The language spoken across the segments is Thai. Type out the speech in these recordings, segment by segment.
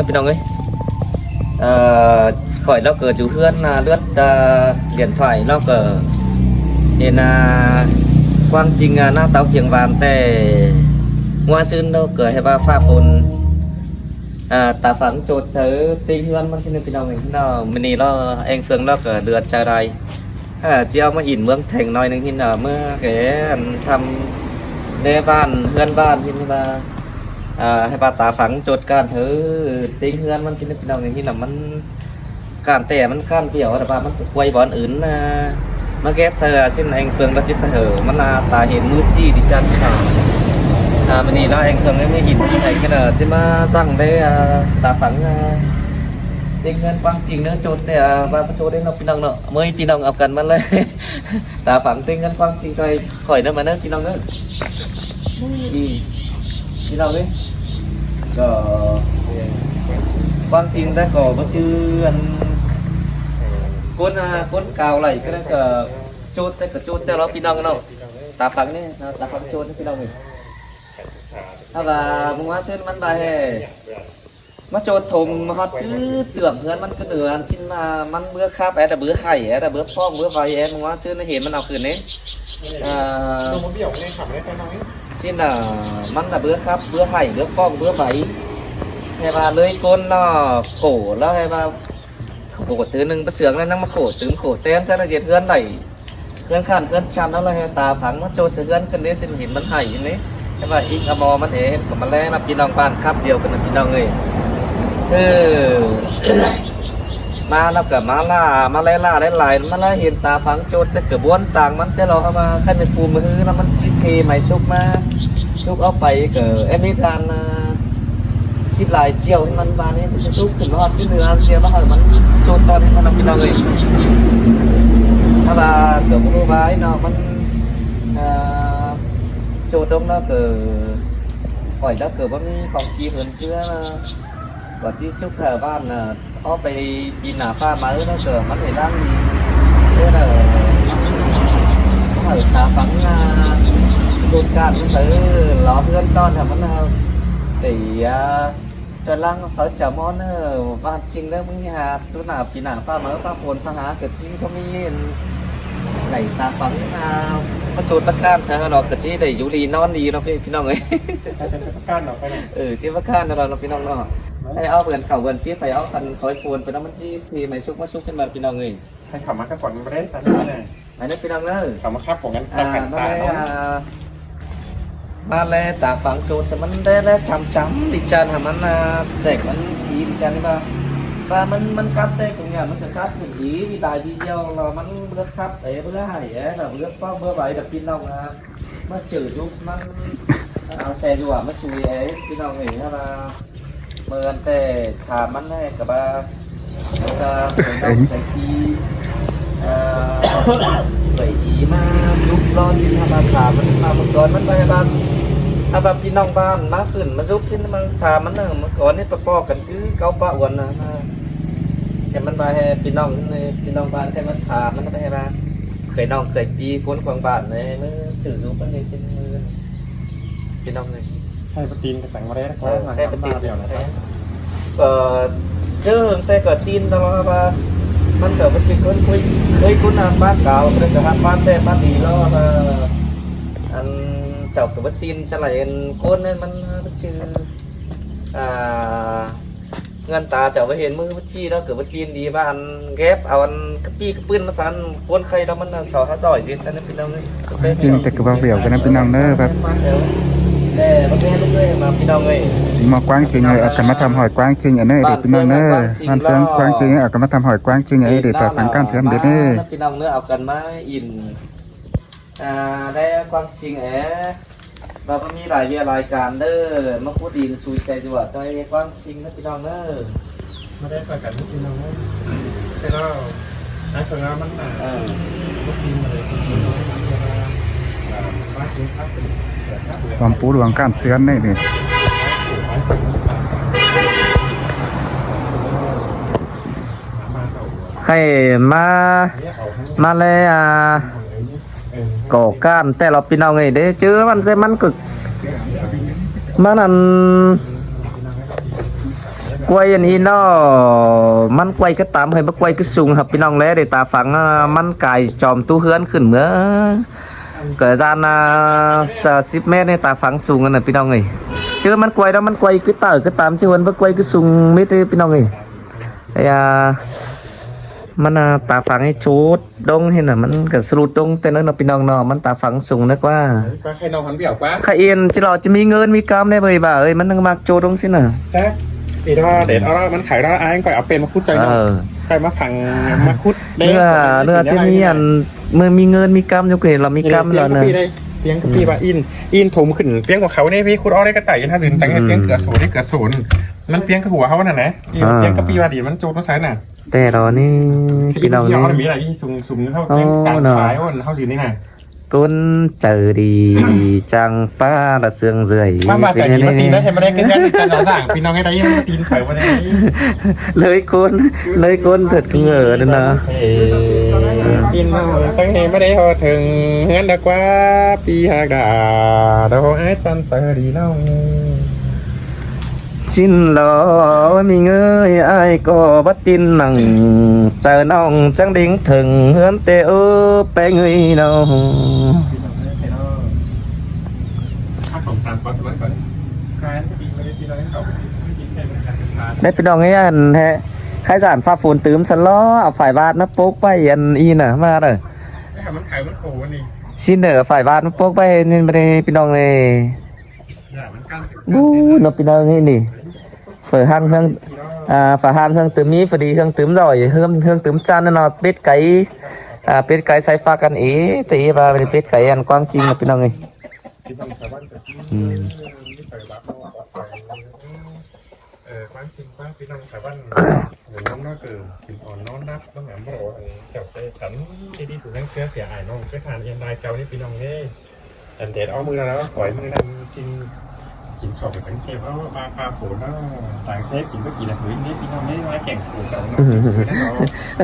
พี่น้องเอ้ยkhỏi nó cờ chú hươn lướt điện thoại nó cờ nên quang trình nó tao kiềng vàng tè ngoa sơn đâu cờ hay ba pha phồn ta phẳng chột thớ tinh hươnมันxinพี่น้องเอ้ยnó mình nó anh Phương nó cờ đưa chơi đây chỉเอามาอินเมืองแทงน้อยนึงที่เมื่อแกทำในบ้านเฮือนบ้านที่นี่มาให้ปลาตาฝังจดการถือติ้งเฮือนมันที่นี่เป็นเอาอย่างที่มันการแต่มันการเปี่ยวแต่ว่ามันไวบอลอื่นมาแก้เสือซึ่งเองเฟืองเราจิตเหอมันตาเห็นมือจี้ดิจันค่ะวันนี้เราเองเฟืองไม่หินที่ไหนกันจะมาสั่งได้ตาฝังติ้งเงินฟังจริงเนื้อโจดเนี่ยว่าโจดได้เราพี่น้องเนาะเมื่อพี่น้องเอากันมาเลยตาฝังติ้งเงินฟังจริงไปข่อยนั่นมาเนื้อพี่น้องเนื้อพี่น้องนี่ก็ฟังจริงแต่ก็บ่ชื่ออันคนเก่าไหลก็ได้ก็โจดแต่ก็โจดแต่เราพี่น้องเนาะตาฝังนี่ตาฝังโจดพี่น้องนี่ถ้าว่ามึงว่าเส้นมันไปมาโจดถมฮอดคือเตือนเพื่อนมันก็เหนือสิ้นมันเบื่อคาบแต่เบื่อไห่แต่เบื่อฟ้องเบื่อไฟมึงว่าซื้อในเห็นมันเอาคืนนี้สิ้นมันเบื่อครับเบื่อไห่เบื่อฟ้องเบื่อไฟให้มาเลยก้นnó khổแล้วให้มาkhổ từหนึ่งประเสืองแล้วนั่งมาkhổถึงkhổเต้นซะละเอียดเพื่อนไหลเพื่อนขันเพื่อนชันแล้วให้ตาฝังมาโจดเสือนกันนี้สิ้นเห็นมันไห่อย่างนี้ให้มาอีกอมอมันเห็นกับมันแล่มาพี่น้องบ้านครับเดียวกันพี่น้องเลยมาแล้วก็มาล่ามาไล่ล่าได้หลายมาไล่เห็นตาฝังโจดแต่เกือบวนต่างมันแต่เราเข้ามาขั้นเป็นปูมือแล้วมันเคไม่ซุกมาซุกเอาไปเกิดเอ็มนิทานสิบหลายเจียวให้มันมาเนี่ยมันจะซุกขึ้นรอดที่เหนือเสียบ้างมันโจดตอนนี้มันเอาไปเราเลยถ้าว่าเกิดผู้ร้ายเนาะมันโจดตรงนั้นเกิดก่อยแล้วเกิดว่ามีของกีเหมือนเสื้อก่อนที่ชุกแถวบ้านเขาไปกินหนาฟ้ามาแล้วเกิดมันเห็นร่างดีเพื่อเขาตาฝังโดนการมันซื้อล้อเพื่อนต้อนแต่มันตีจนล่างเขาจะมอนบ้านจริงแล้วมึงหาตัวหนาปีหนาฟ้ามาฟ้าฝนฟ้าหาเกิดที่เขาไม่ไหลตาฝังมาโจดประการใช่ไหมเราเกิดที่ได้ยูรีนอนดีเราพี่น้องเลยประการเราไปที่ประการเราพี่น้องเนาะให้เอาเปลือนเข่าเปลือนชี้ไปเอาคันคอยโฟนไปน้ำมันที่ทีไม่ซุกมาซุกขึ้นมาพี่น้องเลยให้ขับมาแค่ก่อนไม่ได้ตัดนี่เลยอันนี้พี่น้องเลยขับมาครับผมกันตากันตามาเลยตาฝังโจดแต่มันได้แล้วช้ำๆดิจันทำมันแตกมันทีดิจันนี่ป่ะมันคัดแต่ตรงเนี้ยมันจะคัดเหมือนอีดีได้ดีเดียวเรามันเบื่อคัดเบื่อหายเราเบื่อป้อเบื่อใบแต่พี่น้องเมื่อจืดลุกมันเอาแซ่ดูมาซุยพี่น้องเห็นถ้ามาเมื่อแต่ขามันให้กับจะเป็นน้องใส่ชีใส่ชีมาลุกรอสิทำมาขามันมาเมื่อก่อนมันไปบ้านถ้าแบบพี่น้องบ้านมาขึ้นมาลุกขึ้นมาขามันเมื่อก่อนนี่ประกอบกันคือเกาปะวันนะแต่มันไปให้พี่น้องบ้านแค่มันขามันไปให้บ้านเคยน้องเคยปีพ้นความบ้านเลยเมื่อสื่อรู้มันเลยเส้นมือพี่น้องเลยให้ปตีนกับแสงมาได้ก็ให้ปตีนเดียวนะครับเจอแต่ก็ตีนตลอดว่ามันเกิดเป็นคนคุยคุณบ้านเก่าเป็นกับบ้านแต่บ้านดีแล้วอันเจ้ากับตีนจะไหลคนนั้นมันชื่อเงินตาเจ้าไปเห็นมือชี้แล้วเกิดตีนดีบ้านแก็บเอาอันกระปี้กระปื้นมาสั่นคนใครแล้วมันสอหาซอยดิฉันเป็นน้องเลยจริงแต่กับเบี่ยวกันนะเป็นน้องเนอครับมาquang trình rồi ở cái thăm hỏi quang trình ở nơi để pin năng nè hoàn toàn quang trình ở cái thăm hỏi quang trình ấy để tạo phản cam thêm đến nè pin năng nữa ở gần má in đây quang trình ấy và cóมีหลายรายการเด้อมาพูดดีซุยใจจั่วใจกว้างจริงนะพี่น้องเด้อไม่ได้ประกันพี่น้องแต่ก็ไอ้คนเรามันก็กินมาเลยความปูดวงการเสือนนี่ดิใครมาเลยก่อการแต่เราพี่น้องไงเด้เจอมันกึกมันนั่น กล้วยอันนี้เนาะมันกล้วยก็ตามให้บ่กล้วยก็สูงครับพี่น้องแล้วได้ตาฟังมันกายจอมตู้เฮือนขึ้นเมื่อเกิดจาน10 เมตรในตาฟังสูงกันน่ะพี่น้องเอ้ยเชื่อมันกล้วยแล้วมันกล้วยก็เตอก็ตามชื่อมันบ่กล้วยก็สูงเมตรพี่น้องเอ้ยไอ้มันตาฟังให้ชูดดงเห็นน่ะมันก็สรุดดงแต่นั้นน่ะพี่น้องเนาะมันตาฟังสูงนักว่า ก็ใครนอนหันเบี่ยวกว่า ใครเอ็นจะรอจะมีเงินมีกำได้เบยบ่าเอ้ยมันต้องมาโจดงสิน่ะ แจ๊คอีท่อเด็ดเอาละมันขายแล้วไอ้ก่อยเอาเป็นมาคุดใจเนาะใครมาพังมาคุด เนื้อจะมีอันเมื่อมีเงินมีกำอยู่เกเรามีกำแล้วนะ เพียงกับพี่ว่าอินถมขึ้นเพียงกว่าเขาเนี่ยพี่คุดอ้อได้กระต่ายถ้าถึงจังให้เพียงเกือโซได้เกือโซนมันเพียงกับหัวเขาน่ะนะเพียงกับพี่ว่าดีมันโจดมาใส่น่ะ แต่เรานี่พี่น้องนี่ มีอะไรสุ่มเข้าการขายว่าเข้าสินี่น่ะ ก้นเจอดีจังป้าละเสืองเรื่อย มาแต่ดีมาตีนได้เห็นมาได้กันกันจันเราสั่งพี่น้องให้ได้ยังมาตีนไข่มาได้ เลยก้นเถิดเหงื่อนั่นนะ อินมาตั้งเฮไม่ได้พอถึงเฮือนดากว่าปีหากดาดาวไอ้จันเจอดีน้อง ชินรอมีเงยไอ้ก็บัดตินนั่งเจอน้องจังดิ้งถึงเฮือนเตอไปเงยน้อง ข้าวสมสารก่อนสมัยก่อนการปีไม่ได้ปีน้อยเขาไม่กินแค่เป็นการศึกษา ได้ไปดองไอ้อันแฮะใครสารฟ้าฝนตื้มสล้อเอาฝ่ายบาทนะปุ๊กไปอันอีน่ะมาเลย ไม่ค่ะมันขายมันโขวันนี้ ชินเนอฝ่ายบาทนะปุ๊กไปนี่ไม่ได้พี่น้องเลย อย่ามันกั้น บู๊นพี่น้องนี่เปิดห้างเครื่องฝาห้างเครื่องตื้มนี้พอดีเครื่องตื้มร่อยเครื่องตื้มจานนั่นเนาะเป็ดไก่เป็ดไก่ใส่ฟ้ากันตีมาเป็นเป็ดไก่อันกว้างจริงนะพี่น้องเลย ความจริงว่าพี่น้องชาวบ้านเหมือนน้องน่าเกิดกินอ่อนน้องนับต้องหาบ่อเจ้าไปฉันดีถูกนั่งเสื้อเสียหายน้องไปทานเย็นได้เจ้านี่พี่น้องนี่อันเด็ดเอามือแล้วปล่อยมือนั่นชิงกินข้าวไปเป็นเชฟเอาปลาโผล่แล้วต่างเซฟกินก็กินอะไรนี่พี่น้องนี่มาแข่งโผล่เจ้าน้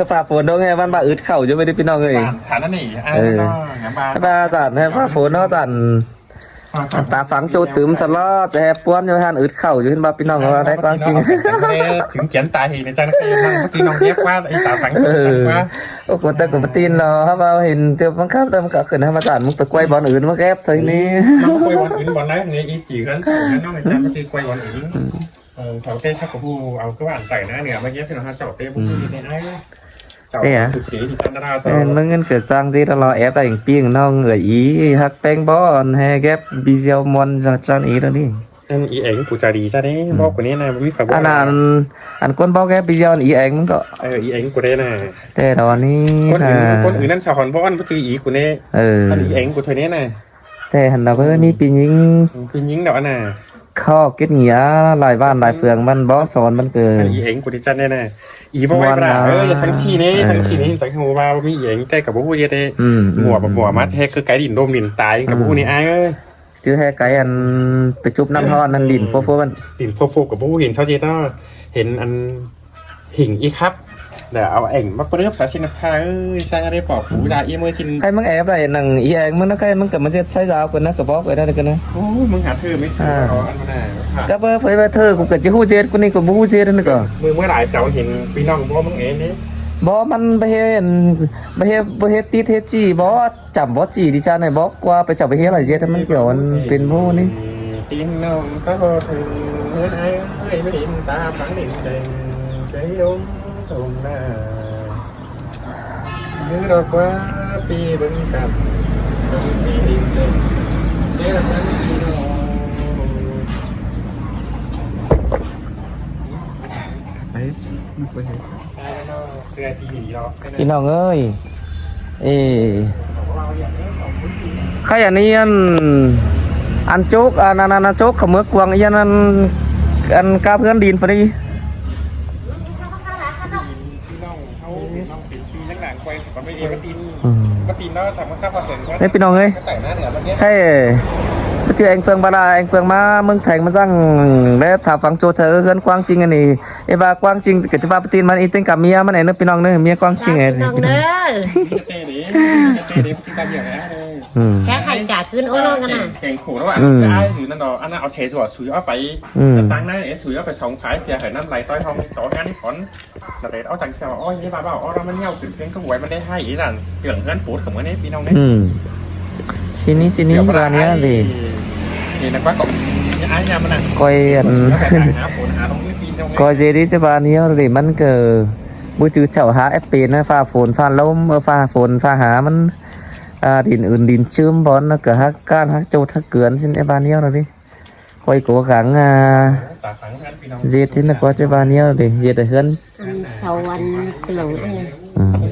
อง ฝ่าฝนดองไงบ้านบ้าอึดเข่าจะไม่ได้พี่น้องเลย สารนั่นนี่ไอ้น้องงานบ้าน บ้าจัดให้ฝ่าฝนเนาะจัดตาฝังโจตื้มสล้อจะแฮป้วนอยู่หันอึดเข่าอยู่ขึ้นมาพี่น้องว่าได้กว้างจริง ถึงเขียนตาเห็นในใจนักเรียนนั่งพี่น้องเรียกว่าไอ้ตาฝังจุดว่า โอ้โหแต่กูปตีนเนาะครับเราเห็นเจ้าบังคับแต่มันก็ขึ้นให้มาจัดมึงไปกวยบอลอื่นมาแก็บใส่นี่ น้องกวยวันอื่นบอลนั้นเนี่ยอีจีกันน้องในใจมันคือกวยวันอื่นเสาเต้ชักกับผู้เอาก็ว่าอ่านใส่นะเนี่ยเมื่อกี้พี่น้องเจ้าเต้ผู้อยู่ในไอ้เจ้าถือเก๋ที่จันทราเจ้า เมื่อเงินเกิดสร้างที่ตลอดแอบได้อย่างปีงน้องเหงื่ออีฮักแป้งบอลแฮแก็บบีเซียวมอนจันอีแล้วนี่ อันอีเอ็งกูจะดีใช่ไหมบอกกว่านี้นะวิฝัน อันนั้นอันก้นบอกแก็บบีเซียวอีเองมันก็ อีเอ็งกูได้นะ แต่ตอนนี้ คนอื่นนั่นสาวฮอนเพราะอันพัชอีกูเนี่ยอันอีเอ็งกูเธอเนี้ยนะ แต่หันเราเพื่อมีปียิง ปียิงเดี๋ยวน่ะ ข้อเก็ดเหงียหลายบ้านหลายเฟืองมันบอสอนมันเกิน อีเอ็งกูดิจันเนี่ยนะอีบอกว่าอย่าทั้งชีนี่ทั้งชีนี่จากหัวว่ามีเอ็งแต่กับผู้เยเดหัวมาแท้คือไก่ดินโดมดินตายกับผู้นี่ไอ้เอ้ย ชื่อแท้ไก่อันไปจุบน้ำร้อนนั่นดินโฟมัน ดินโฟกับผู้เห็นชาวเจต้าเห็นอันหิ่งอีครับเดี๋ยวเอาเอ็งมาเปรี้ยวสาชินพาสร้างอะไรปอบหูดาเอี้ยมือชิน ใครมึงแอบอะไรหนังอีเองมึงนะใครมึงกับมันจะใช้ยาวกันนะกับบอกไปได้กันนะ โอ้มึงหาเธอไม่เจออันนั้น ก็เพื่อเผยว่าเธอกูเกิดจะหู้เจ็ดกูนี่กูบู้เจ็ดนั่นก็ มือเมื่อไหร่เจ้าเห็นพี่น้องบ่มึงเองนี่ บอมันไปเห็นไปเห็นตีเทจีบอจับบอจีดิฉันไอ้บอกว่าไปจับไปเห็นอะไรเจ็ดมันเกี่ยวมันเป็นผู้นี่ ตีนน้องสักถึงเมื่อไหร่ไม่เห็นตาฝังดินแดงใจดมตรงหน้ามือดอกว่าปีบึงกับบึงปีดินแดงเดี๋ยวมันพี่น้องไปไม่ไปพี่น้องเอ้ยใครอันนี้อันโจกอันโจกขมือกวางยันอันกาเพื่อนดินพอดี พี่น้องเขาน้องติดปีนักหนังไปก็ไม่เองก็ตีนแล้วทำมาทราบความเห็นว่า เฮ้ยพี่น้องเอ้ย แต่งหน้าเหนือเมื่อกี้ ให้ชื่อเองเฟืองบาดาเองเฟืองมาเมืองแทงมาสร้างและถามฟังโจเจอเฮือนกว้างจริงอันนี้ไอ้บ้ากว้างจริงกิจบ้าปฏินมันอีตึงกับเมียมันไหนเนอะพี่น้องเนอะเมียกว้างจริงไง น้องเด้อ เต้ดิพี่ตามอย่างนี้ แค่ไข่กาขึ้นโอ้น้องกันน่ะ แข่งขู่แล้วว่าได้หรือนั่นดอกอันนั้นเอาเชสวดสุยเอาไปจะตั้งนั่นเอสุยเอาไป2ขายเสียหายน้ำไหลต้อยทองต่องานนี่ผลแต่เด็ดเอาจังเจ้าอ้อยนี่บ้าอ้อเรามันเงี้ยวถึงเพียงก็หวยมันได้ให้อีหลังเรื่องเงินปูดของมันนี่พี่น้องเนี่ย ทีนี้บาเนี้ยดิ นี่นะว่าก็ยังไอ้ยามันน่ะ coi หาผลหาตรงนี้ปีน้อง coi gì đi cho bà นี้ดิมันก็บุจือเฉาหาเอฟปีนะฟ้าฝนฟ้าลมฟ้าฝนฟ้าหามันดินอื่นดินชื้มบอลนะก็ฮักก้านฮักโจฮักเกลือนxin em bà นี้rồi đi coi cố gắng ตาสังกันพี่น้อง diệt thì là có cho bà นี้ดิ diệt để hơn เสาวันเตืองอันนี้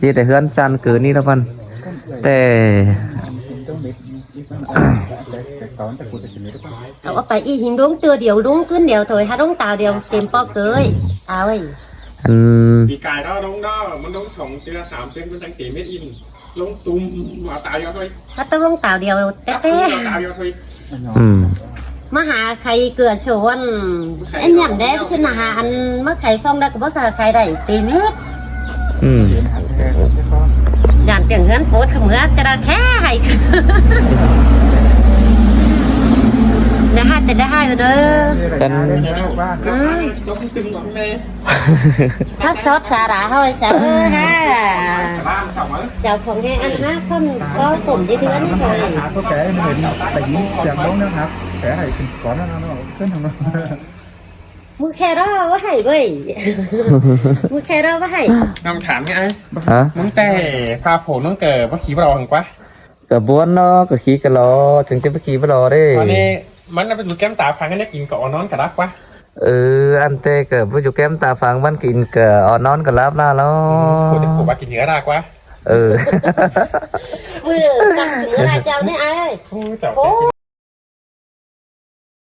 diệt để hơn chăn cứ ni đó văn แต่ เอาไปอีหินรุ้งตัวเดียวรุ้งขึ้นเดียวถอยถ้ารุ้งตาเดียวเต็มปอกเลยเอาไว้ ปีกายđó đúng đóมันต้อง2เดือน3เดือนมันจังตีเม็ดอินลงตุ้มมาตายยอดเลย ถ้าต้องรุ้งตาเดียวเต๊ะ ตายยอดเลย มาหาใครเกลือชวนอันอย่างได้ชนะอันเมื่อใครฟ้องได้ก็เมื่อใครได้ตีเม็ดอย่างเตียงเงินโพสเมื่อจะได้แค่ให้ ได้ให้แต่ได้ให้ไปเด้อ กัน ยกตึงหน่อยแม่ ถ้าซอสสาหร่ายเฮ้ยสาฮะ บ้านเขาไหม เจ้าของแห่อันนะคนก็ผมที่เทือนนี่เลย có kẻ mình tại vì xem bóng nữa hả kẻ này có nóขึ้นทางนั้น มือแค่รอว่าให้เว้ยมือแค่รอว่าให้ น้องถามไง ฮะ มึงแต่พาโผล่น้องเกิดว่าขี่เราหังกว่า ก็บ้วนเนาะก็ขี้กะลอถึงจะไปขี้ไปรอได้ ตอนนี้มันเป็นดูแก้มตาฟังกันได้กินก่อนนอนกระดักวะ อันเต้ก็ผู้อยู่แก้มตาฟังมันกินก็อ่อนนอนก็รับล่าแล้ว โคตรขู่ว่ากินเนื้อรากวะ มือกับถึงอะไรเจ้าเนี่ยไอ้ โอ้เจ้า โอ้